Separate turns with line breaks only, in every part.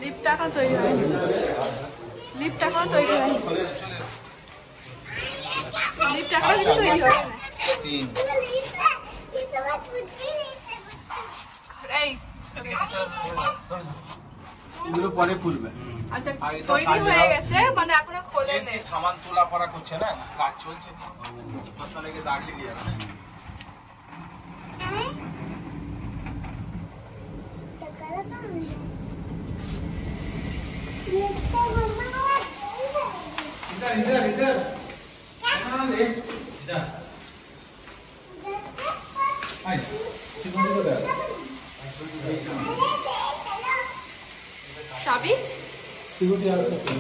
লিফটটা এখন তৈরি হয়নি, লিফটটা এখন তৈরি হয়নি, লিফটটা এখন তৈরি হয়নি।
এগুলো পরে খুলবে।
আচ্ছা তৈরি হয়ে গেছে মানে এখনো খোলেনি।
সামান তোলা পড়া করছে না, কাজ চলছে তো কথা লেগে দাগ লেগে যাবে। इधर इधर हाँ ले इधर आई सिक्योरिटी को दे
चाबी
सिक्योरिटी आ सकते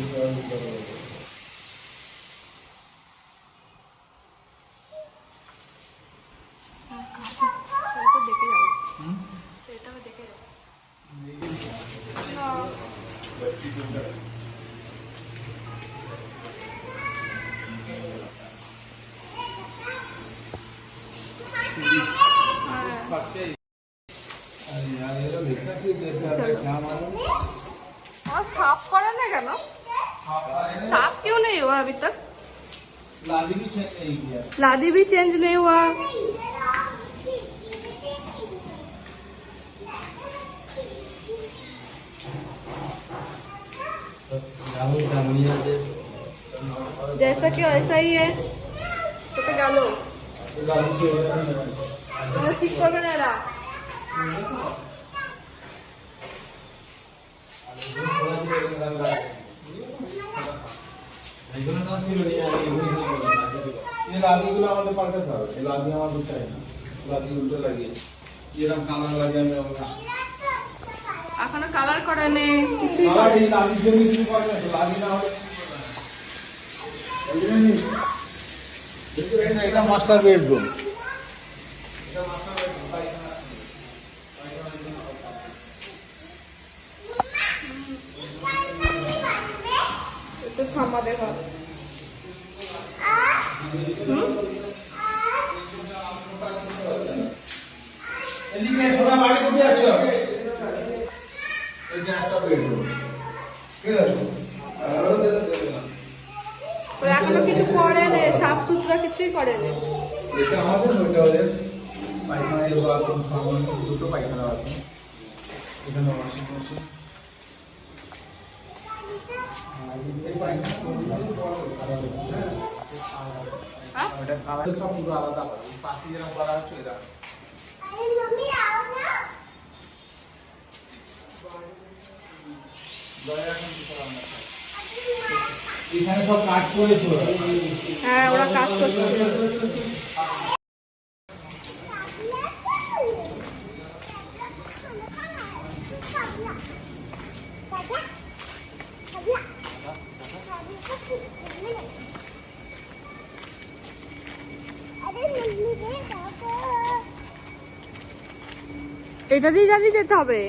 साफ करा ना क्या ना साफ क्यों नहीं हुआ अभी तक?
लादी भी चेंज नहीं किया,
लादी भी चेंज नहीं हुआ। जैसा कि वैसा ही है तो डालो ठीक कर ना
ये लादीগুলো আমাদের পাল্টাতে হবে। এই লাদি আমাদের চাই না, লাদি উল্টো লাগিয়ে এরকম কালার লাগিয়ে আমি আমরা
এখনো কালার করা নেই কিছু
কালার এই লাদির জন্য কিছু করে না, লাদি না হলে এটা মাস্টার বেডরুম, এটা মাস্টার বেডরুম পায়খানা
তো থামা দেখা
এদিকে সোনা বাড়ি কোথায় আছো? এটা একটা বেডরুম ঠিক আছে,
এখনো কিছু করে নেই, সাফ সুতরা কিছুই করে নেই।
এটা আমাদের ওইটা ওদের পায়খানা, এই বাথরুম সামনে দুটো পায়খানা আছে, এখানে ওয়াশিং মেশিন ওটা কালার সব পুরো আলাদা হবে, পাশে যেরকম করা হচ্ছে এটা এখানে সব কাজ করেছে।
হ্যাঁ ওরা কাজ করছে। এটা দিয়ে জানি যেতে হবে।